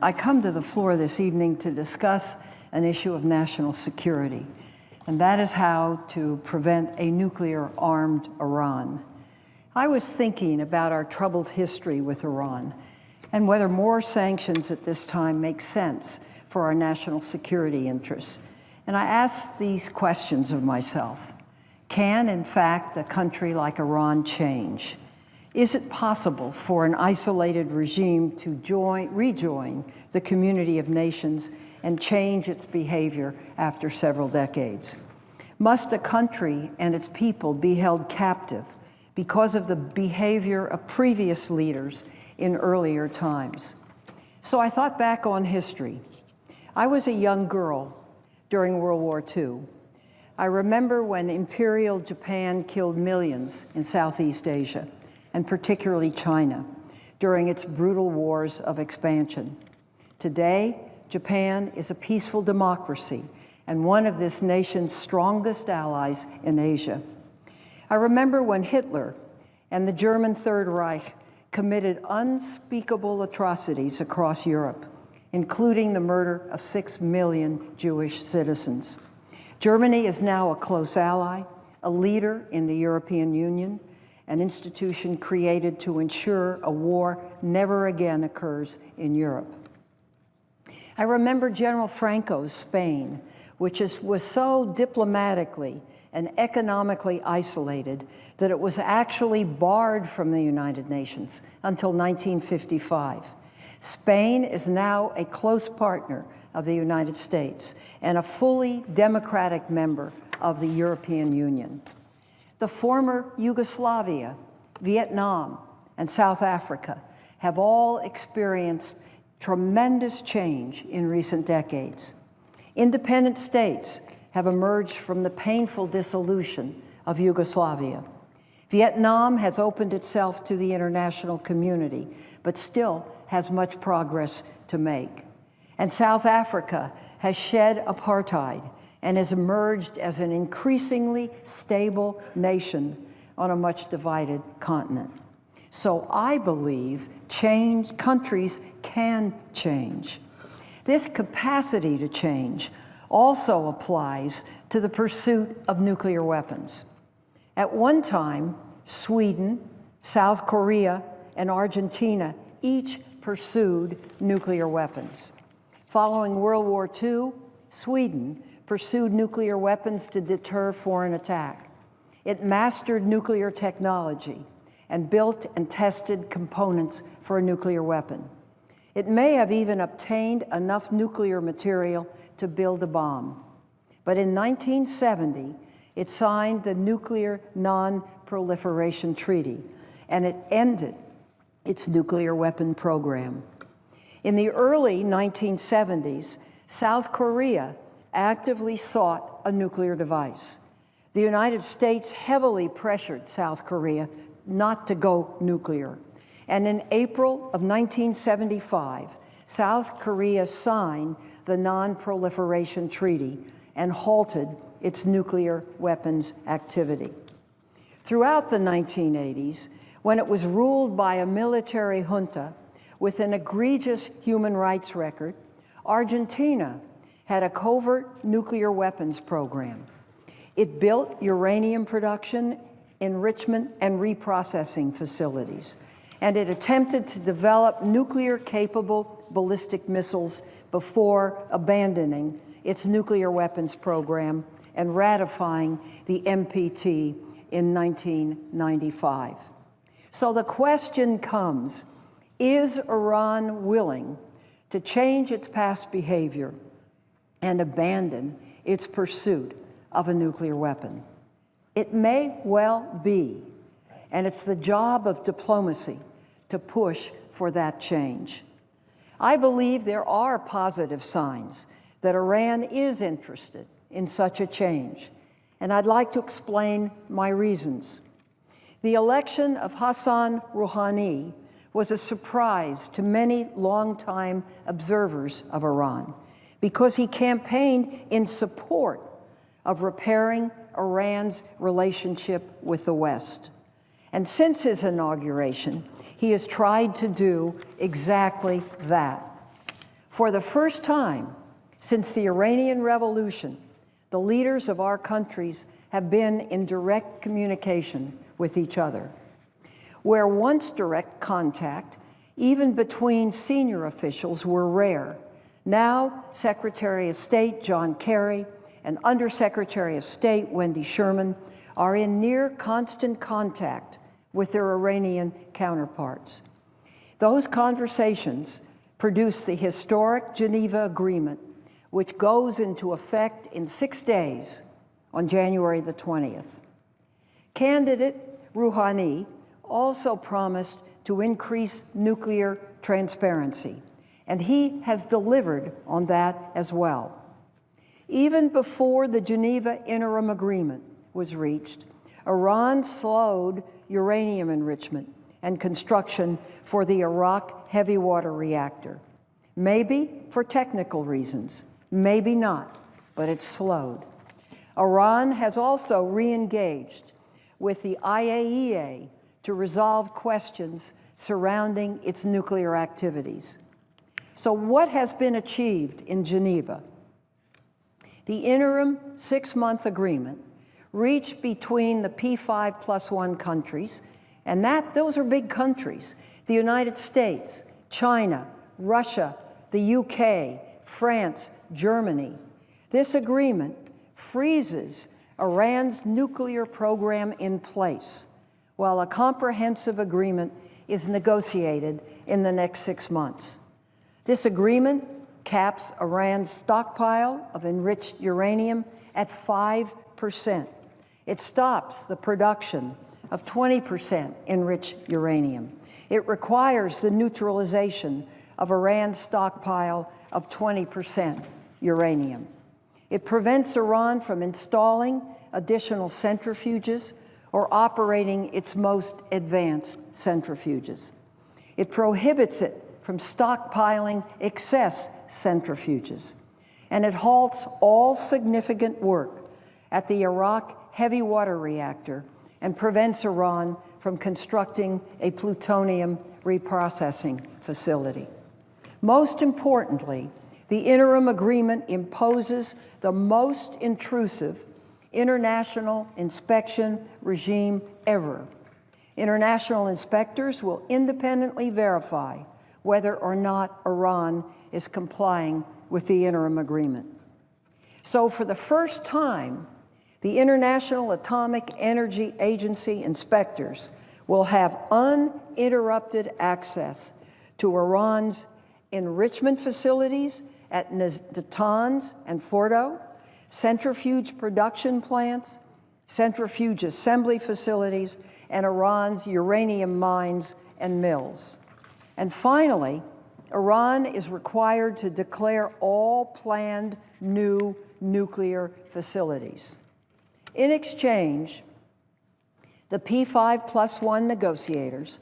I come to the floor this evening to discuss an issue of national security, and that is how to prevent a nuclear-armed Iran. I was thinking about our troubled history with Iran and whether more sanctions at this time make sense for our national security interests. And I asked these questions of myself. Can, in fact, a country like Iran change? Is it possible for an isolated regime to rejoin the community of nations and change its behavior after several decades? Must a country and its people be held captive because of the behavior of previous leaders in earlier times? So I thought back on history. I was a young girl during World War II. I remember when Imperial Japan killed millions in Southeast Asia, and particularly China, during its brutal wars of expansion. Today, Japan is a peaceful democracy and one of this nation's strongest allies in Asia. I remember when Hitler and the German Third Reich committed unspeakable atrocities across Europe, including the murder of 6 million Jewish citizens. Germany is now a close ally, a leader in the European Union, an institution created to ensure a war never again occurs in Europe. I remember General Franco's Spain, which was so diplomatically and economically isolated that it was actually barred from the United Nations until 1955. Spain is now a close partner of the United States and a fully democratic member of the European Union. The former Yugoslavia, Vietnam, and South Africa have all experienced tremendous change in recent decades. Independent states have emerged from the painful dissolution of Yugoslavia. Vietnam has opened itself to the international community, but still has much progress to make. And South Africa has shed apartheid and has emerged as an increasingly stable nation on a much divided continent. So I believe countries can change. This capacity to change also applies to the pursuit of nuclear weapons. At one time, Sweden, South Korea, and Argentina each pursued nuclear weapons. Following World War II, Sweden pursued nuclear weapons to deter foreign attack. It mastered nuclear technology and built and tested components for a nuclear weapon. It may have even obtained enough nuclear material to build a bomb. But in 1970, it signed the Nuclear Non-Proliferation Treaty, and it ended its nuclear weapon program. In the early 1970s, South Korea actively sought a nuclear device. The United States heavily pressured South Korea not to go nuclear. And in April of 1975, South Korea signed the Non-Proliferation Treaty and halted its nuclear weapons activity. Throughout the 1980s, when it was ruled by a military junta with an egregious human rights record, Argentina had a covert nuclear weapons program. It built uranium production, enrichment, and reprocessing facilities, and it attempted to develop nuclear-capable ballistic missiles before abandoning its nuclear weapons program and ratifying the NPT in 1995. So the question comes, is Iran willing to change its past behavior and abandon its pursuit of a nuclear weapon? It may well be, and it's the job of diplomacy to push for that change. I believe there are positive signs that Iran is interested in such a change, and I'd like to explain my reasons. The election of Hassan Rouhani was a surprise to many longtime observers of Iran, because he campaigned in support of repairing Iran's relationship with the West. And since his inauguration, he has tried to do exactly that. For the first time since the Iranian Revolution, the leaders of our countries have been in direct communication with each other. Where once direct contact, even between senior officials, were rare, now Secretary of State John Kerry and Undersecretary of State Wendy Sherman are in near constant contact with their Iranian counterparts. Those conversations produced the historic Geneva Agreement, which goes into effect in 6 days on January the 20th. Candidate Rouhani also promised to increase nuclear transparency, and he has delivered on that as well. Even before the Geneva interim agreement was reached, Iran slowed uranium enrichment and construction for the Iraq heavy water reactor. Maybe for technical reasons, maybe not, but it's slowed. Iran has also re-engaged with the IAEA to resolve questions surrounding its nuclear activities. So what has been achieved in Geneva? The interim 6-month agreement reached between the P5+1 countries, and those are big countries: the United States, China, Russia, the UK, France, Germany. This agreement freezes Iran's nuclear program in place, while a comprehensive agreement is negotiated in the next 6 months. This agreement caps Iran's stockpile of enriched uranium at 5%. It stops the production of 20% enriched uranium. It requires the neutralization of Iran's stockpile of 20% uranium. It prevents Iran from installing additional centrifuges or operating its most advanced centrifuges. It prohibits it from stockpiling excess centrifuges. And it halts all significant work at the Iraq heavy water reactor and prevents Iran from constructing a plutonium reprocessing facility. Most importantly, the interim agreement imposes the most intrusive international inspection regime ever. International inspectors will independently verify whether or not Iran is complying with the interim agreement. So for the first time, the International Atomic Energy Agency inspectors will have uninterrupted access to Iran's enrichment facilities at Natanz and Fordo, centrifuge production plants, centrifuge assembly facilities, and Iran's uranium mines and mills. And finally, Iran is required to declare all planned new nuclear facilities. In exchange, the P5+1 negotiators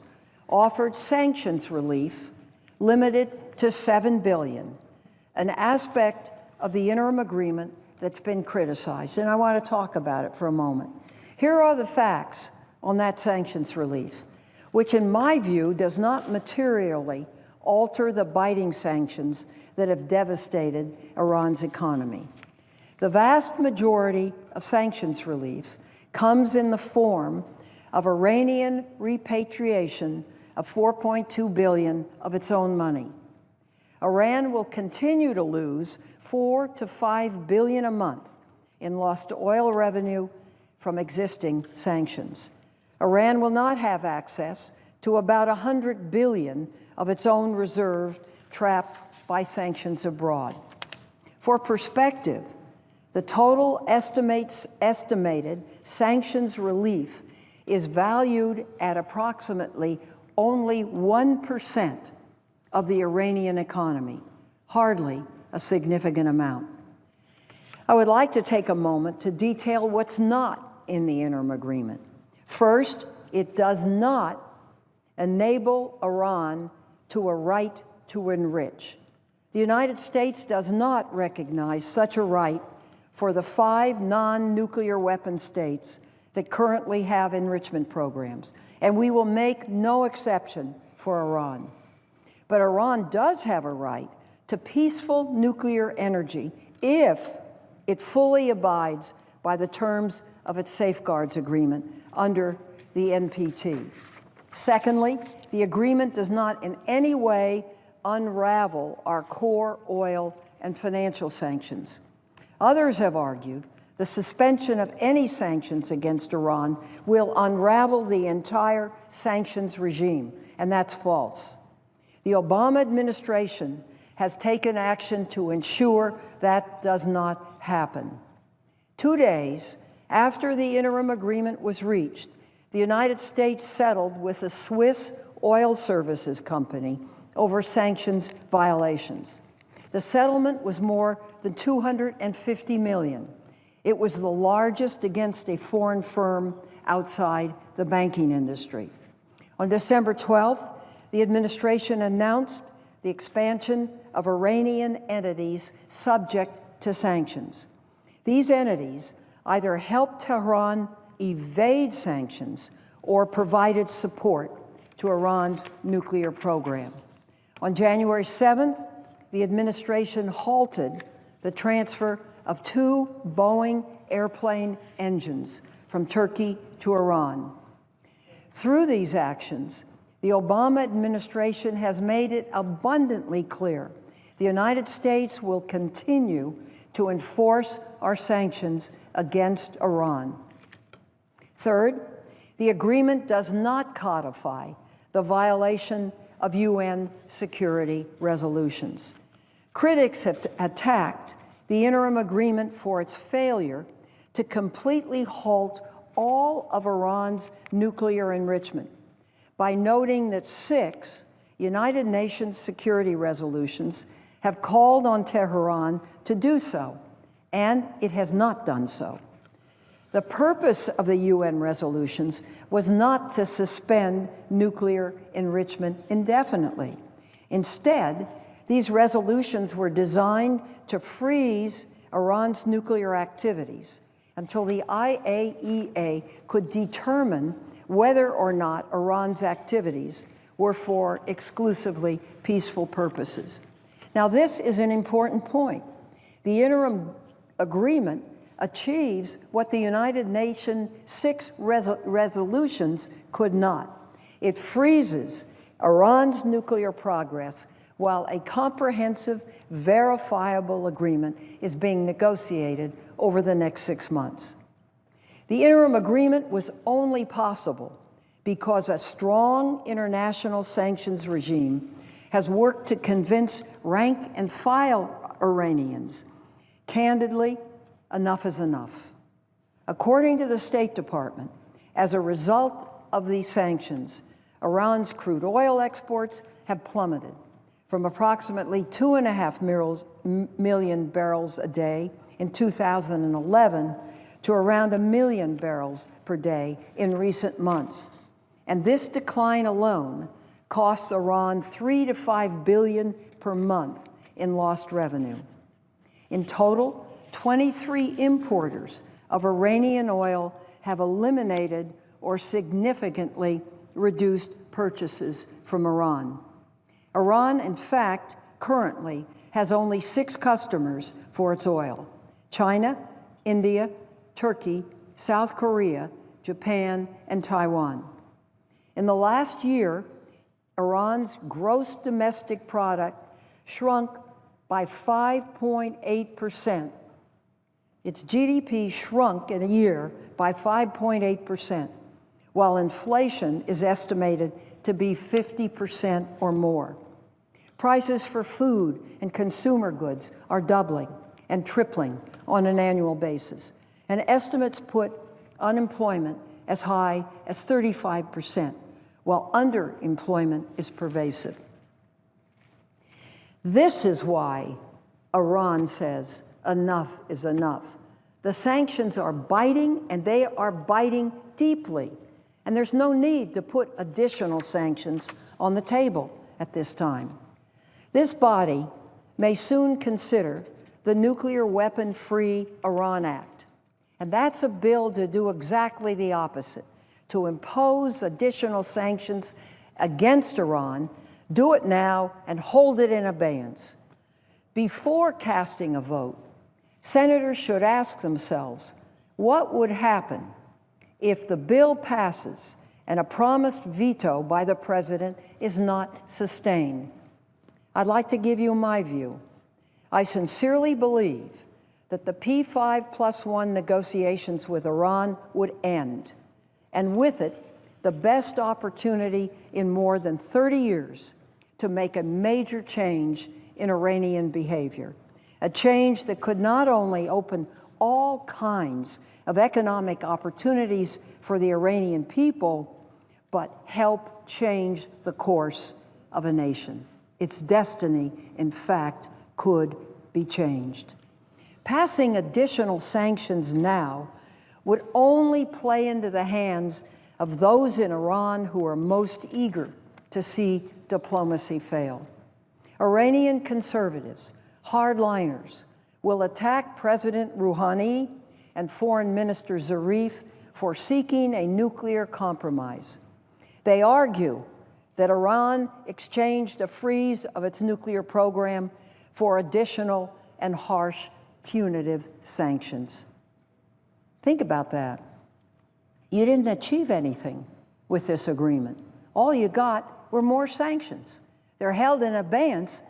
offered sanctions relief limited to $7 billion, an aspect of the interim agreement that's been criticized, and I want to talk about it for a moment. Here are the facts on that sanctions relief, which in my view does not materially alter the biting sanctions that have devastated Iran's economy. The vast majority of sanctions relief comes in the form of Iranian repatriation of $4.2 billion of its own money. Iran will continue to lose $4 to $5 billion a month in lost oil revenue from existing sanctions. Iran will not have access to about $100 billion of its own reserve trapped by sanctions abroad. For perspective, the total estimated sanctions relief is valued at approximately only 1% of the Iranian economy, hardly a significant amount. I would like to take a moment to detail what's not in the interim agreement. First, it does not enable Iran to a right to enrich. The United States does not recognize such a right for the 5 non-nuclear weapon states that currently have enrichment programs, and we will make no exception for Iran. But Iran does have a right to peaceful nuclear energy if it fully abides by the terms of its safeguards agreement under the NPT. Secondly, the agreement does not in any way unravel our core oil and financial sanctions. Others have argued the suspension of any sanctions against Iran will unravel the entire sanctions regime, and that's false. The Obama administration has taken action to ensure that does not happen. 2 days after the interim agreement was reached, the United States settled with a Swiss oil services company over sanctions violations. The settlement was more than $250 million. It was the largest against a foreign firm outside the banking industry. On December 12th, the administration announced the expansion of Iranian entities subject to sanctions. These entities either helped Tehran evade sanctions or provided support to Iran's nuclear program. On January 7th, the administration halted the transfer of 2 Boeing airplane engines from Turkey to Iran. Through these actions, the Obama administration has made it abundantly clear the United States will continue to enforce our sanctions against Iran. Third, the agreement does not codify the violation of UN security resolutions. Critics have attacked the interim agreement for its failure to completely halt all of Iran's nuclear enrichment by noting that 6 United Nations security resolutions have called on Tehran to do so, and it has not done so. The purpose of the UN resolutions was not to suspend nuclear enrichment indefinitely. Instead, these resolutions were designed to freeze Iran's nuclear activities until the IAEA could determine whether or not Iran's activities were for exclusively peaceful purposes. Now, this is an important point. The interim agreement achieves what the United Nations 6 resolutions could not. It freezes Iran's nuclear progress while a comprehensive, verifiable agreement is being negotiated over the next 6 months. The interim agreement was only possible because a strong international sanctions regime has worked to convince rank and file Iranians, candidly, enough is enough. According to the State Department, as a result of these sanctions, Iran's crude oil exports have plummeted from approximately 2.5 million barrels a day in 2011 to around 1 million barrels per day in recent months. And this decline alone costs Iran $3 to $5 billion per month in lost revenue. In total, 23 importers of Iranian oil have eliminated or significantly reduced purchases from Iran. Iran, in fact, currently has only 6 customers for its oil: China, India, Turkey, South Korea, Japan, and Taiwan. In the last year, Iran's gross domestic product shrunk by 5.8%. Its GDP shrunk in a year by 5.8%, while inflation is estimated to be 50% or more. Prices for food and consumer goods are doubling and tripling on an annual basis, and estimates put unemployment as high as 35%, while underemployment is pervasive. This is why Iran says enough is enough. The sanctions are biting, and they are biting deeply. And there's no need to put additional sanctions on the table at this time. This body may soon consider the Nuclear Weapon-Free Iran Act. And that's a bill to do exactly the opposite, to impose additional sanctions against Iran, do it now, and hold it in abeyance. Before casting a vote, senators should ask themselves, what would happen if the bill passes and a promised veto by the president is not sustained? I'd like to give you my view. I sincerely believe that the P5+1 negotiations with Iran would end, and with it, the best opportunity in more than 30 years to make a major change in Iranian behavior, a change that could not only open all kinds of economic opportunities for the Iranian people, but help change the course of a nation. Its destiny, in fact, could be changed. Passing additional sanctions now would only play into the hands of those in Iran who are most eager to see diplomacy fail. Iranian conservatives, hardliners, will attack President Rouhani and Foreign Minister Zarif for seeking a nuclear compromise. They argue that Iran exchanged a freeze of its nuclear program for additional and harsh punitive sanctions. Think about that. You didn't achieve anything with this agreement. All you got were more sanctions. They're held in abeyance,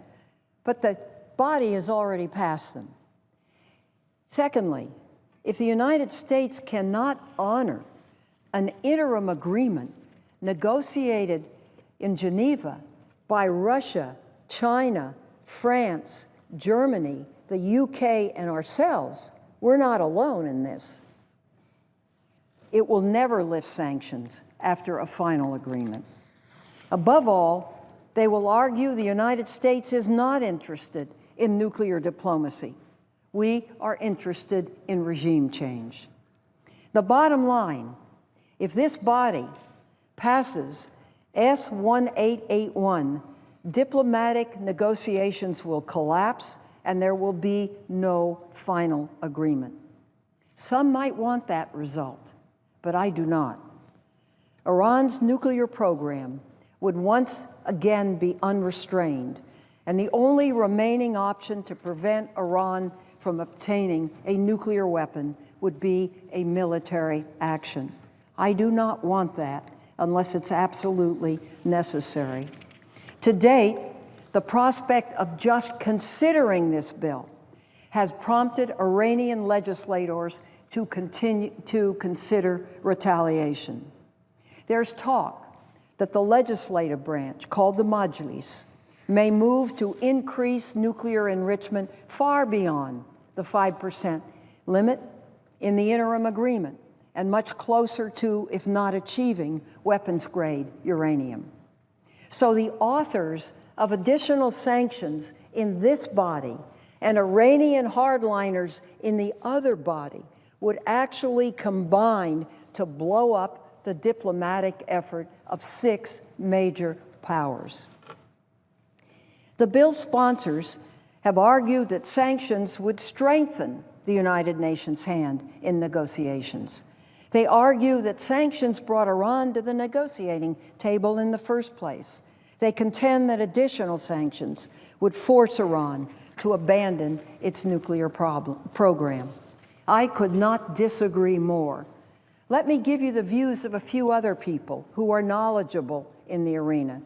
but the body has already passed them. Secondly, if the United States cannot honor an interim agreement negotiated in Geneva by Russia, China, France, Germany, the UK, and ourselves, we're not alone in this. It will never lift sanctions after a final agreement. Above all, they will argue the United States is not interested in nuclear diplomacy. We are interested in regime change. The bottom line, if this body passes S-1881, diplomatic negotiations will collapse and there will be no final agreement. Some might want that result, but I do not. Iran's nuclear program would once again be unrestrained, and the only remaining option to prevent Iran from obtaining a nuclear weapon would be a military action. I do not want that unless it's absolutely necessary. To date, the prospect of just considering this bill has prompted Iranian legislators to continue to consider retaliation. There's talk that the legislative branch, called the Majlis, may move to increase nuclear enrichment far beyond the 5% limit in the interim agreement and much closer to, if not achieving, weapons-grade uranium. So the authors of additional sanctions in this body and Iranian hardliners in the other body would actually combine to blow up the diplomatic effort of 6 major powers. The bill's sponsors have argued that sanctions would strengthen the United Nations' hand in negotiations. They argue that sanctions brought Iran to the negotiating table in the first place. They contend that additional sanctions would force Iran to abandon its nuclear program. I could not disagree more. Let me give you the views of a few other people who are knowledgeable in the arena.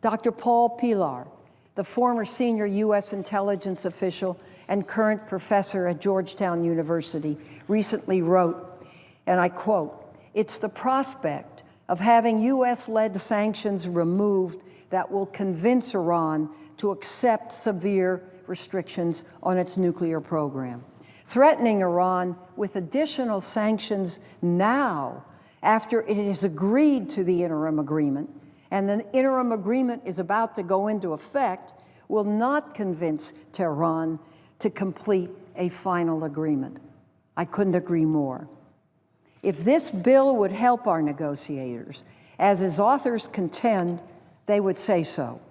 Dr. Paul Pillar, the former senior U.S. intelligence official and current professor at Georgetown University, recently wrote, and I quote, "It's the prospect of having U.S.-led sanctions removed that will convince Iran to accept severe restrictions on its nuclear program. Threatening Iran with additional sanctions now, after it has agreed to the interim agreement, and the interim agreement is about to go into effect, will not convince Tehran to complete a final agreement." I couldn't agree more. If this bill would help our negotiators, as its authors contend, they would say so.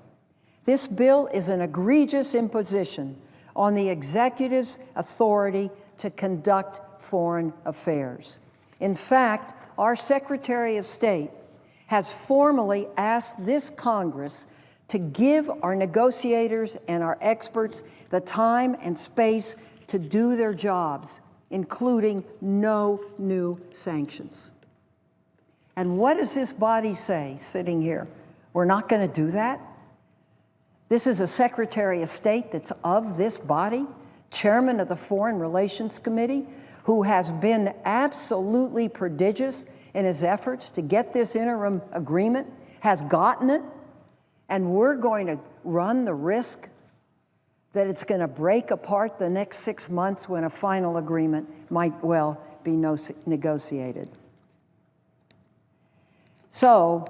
This bill is an egregious imposition on the executive's authority to conduct foreign affairs. In fact, our Secretary of State has formally asked this Congress to give our negotiators and our experts the time and space to do their jobs, including no new sanctions. And what does this body say, sitting here? We're not going to do that? This is a Secretary of State that's of this body, chairman of the Foreign Relations Committee, who has been absolutely prodigious in his efforts to get this interim agreement, has gotten it, and we're going to run the risk that it's going to break apart the next 6 months when a final agreement might well be negotiated. So,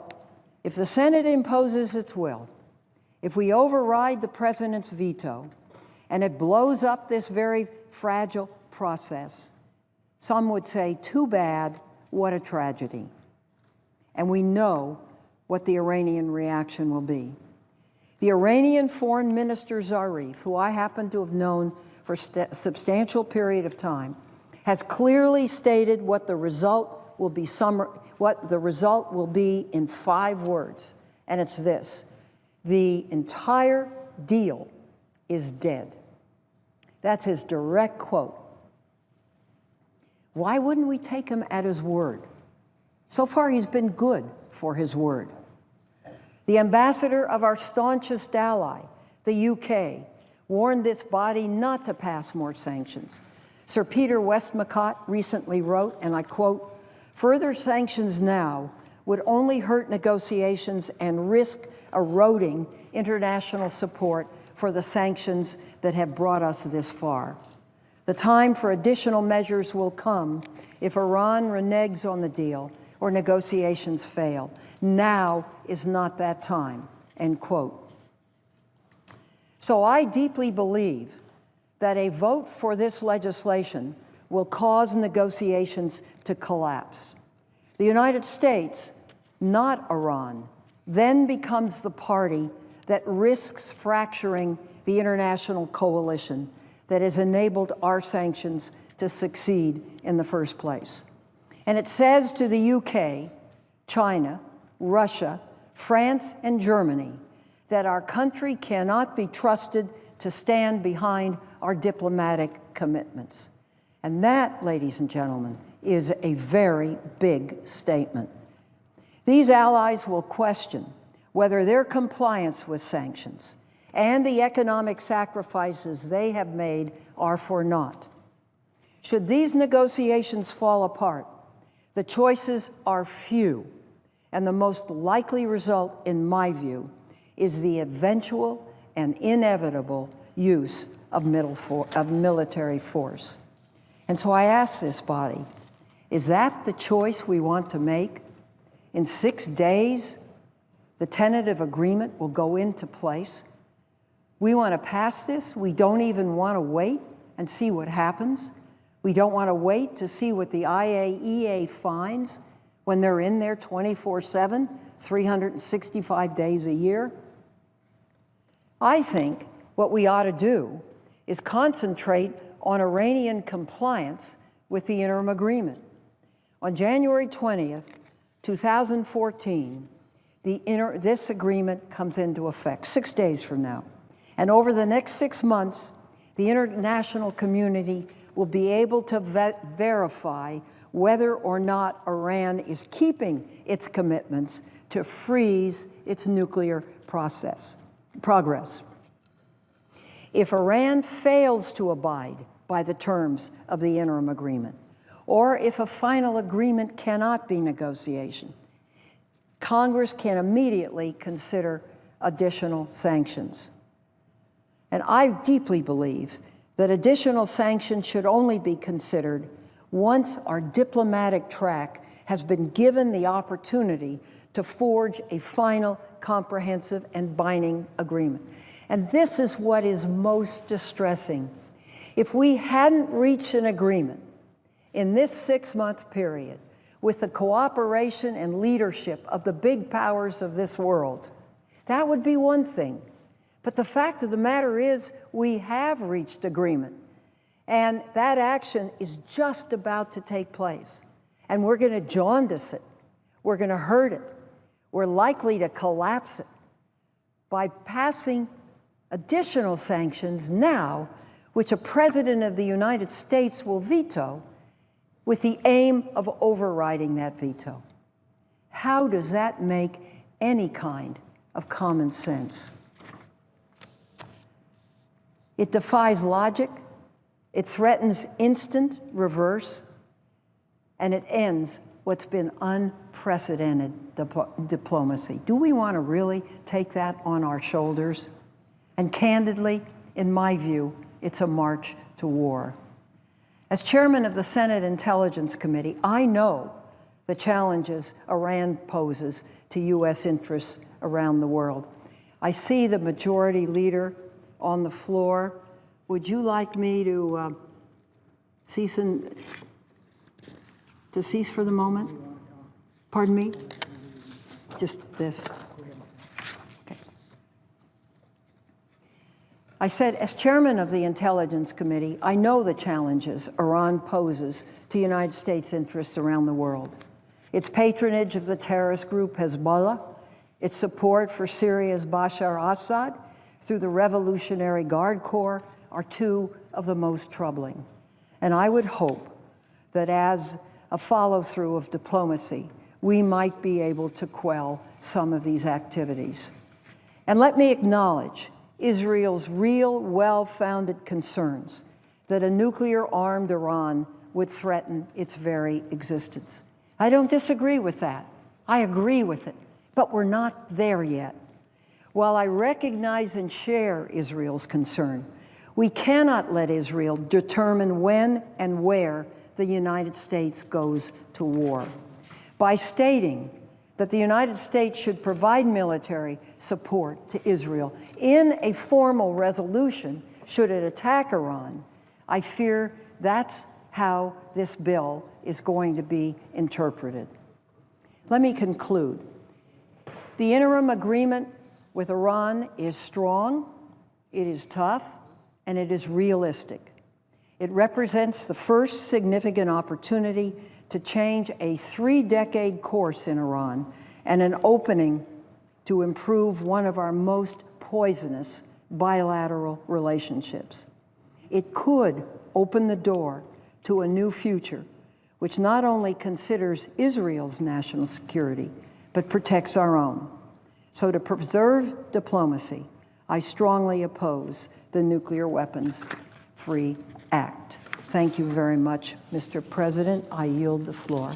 if the Senate imposes its will, if we override the president's veto, and it blows up this very fragile process, some would say, too bad, what a tragedy. And we know what the Iranian reaction will be. The Iranian Foreign Minister Zarif, who I happen to have known for a substantial period of time, has clearly stated what the result will be in 5 words, and it's this: the entire deal is dead. That's his direct quote. Why wouldn't we take him at his word? So far, he's been good for his word. The ambassador of our staunchest ally, the UK, warned this body not to pass more sanctions. Sir Peter Westmacott recently wrote, and I quote, "Further sanctions now would only hurt negotiations and risk eroding international support for the sanctions that have brought us this far. The time for additional measures will come if Iran reneges on the deal or negotiations fail. Now is not that time," end quote. So I deeply believe that a vote for this legislation will cause negotiations to collapse. The United States, not Iran, then becomes the party that risks fracturing the international coalition that has enabled our sanctions to succeed in the first place. And it says to the UK, China, Russia, France, and Germany that our country cannot be trusted to stand behind our diplomatic commitments. And that, ladies and gentlemen, is a very big statement. These allies will question whether their compliance with sanctions and the economic sacrifices they have made are for naught. Should these negotiations fall apart, the choices are few, and the most likely result, in my view, is the eventual and inevitable use of military force. And so I ask this body, is that the choice we want to make? In 6 days, the tentative agreement will go into place. We want to pass this. We don't even want to wait and see what happens. We don't want to wait to see what the IAEA finds when they're in there 24/7, 365 days a year. I think what we ought to do is concentrate on Iranian compliance with the interim agreement. On January 20th, 2014, this agreement comes into effect, 6 days from now. And over the next 6 months, the international community will be able to verify whether or not Iran is keeping its commitments to freeze its nuclear progress. If Iran fails to abide by the terms of the interim agreement, or if a final agreement cannot be negotiated, Congress can immediately consider additional sanctions. And I deeply believe that additional sanctions should only be considered once our diplomatic track has been given the opportunity to forge a final, comprehensive, and binding agreement. And this is what is most distressing. If we hadn't reached an agreement in this 6-month period with the cooperation and leadership of the big powers of this world, that would be one thing. But the fact of the matter is we have reached agreement, and that action is just about to take place. And we're going to jaundice it. We're going to hurt it. We're likely to collapse it. by passing additional sanctions now, which a president of the United States will veto, with the aim of overriding that veto. How does that make any kind of common sense? It defies logic, it threatens instant reverse, and it ends what's been unprecedented diplomacy. Do we want to really take that on our shoulders? And candidly, in my view, it's a march to war. As chairman of the Senate Intelligence Committee, I know the challenges Iran poses to U.S. interests around the world. I see the majority leader on the floor. Would you like me to cease for the moment? Pardon me? Just this. Okay. I said, as chairman of the Intelligence Committee, I know the challenges Iran poses to United States interests around the world. Its patronage of the terrorist group Hezbollah, its support for Syria's Bashar al-Assad through the Revolutionary Guard Corps are two of the most troubling. And I would hope that as a follow-through of diplomacy, we might be able to quell some of these activities. And let me acknowledge Israel's real, well-founded concerns that a nuclear-armed Iran would threaten its very existence. I don't disagree with that. I agree with it, but we're not there yet. While I recognize and share Israel's concern, we cannot let Israel determine when and where the United States goes to war. By stating that the United States should provide military support to Israel in a formal resolution should it attack Iran, I fear that's how this bill is going to be interpreted. Let me conclude. The interim agreement with Iran is strong, it is tough, and it is realistic. It represents the first significant opportunity to change a 3-decade course in Iran and an opening to improve one of our most poisonous bilateral relationships. It could open the door to a new future, which not only considers Israel's national security, but protects our own. So to preserve diplomacy, I strongly oppose the Nuclear Weapons Free Act. Thank you very much, Mr. President. I yield the floor.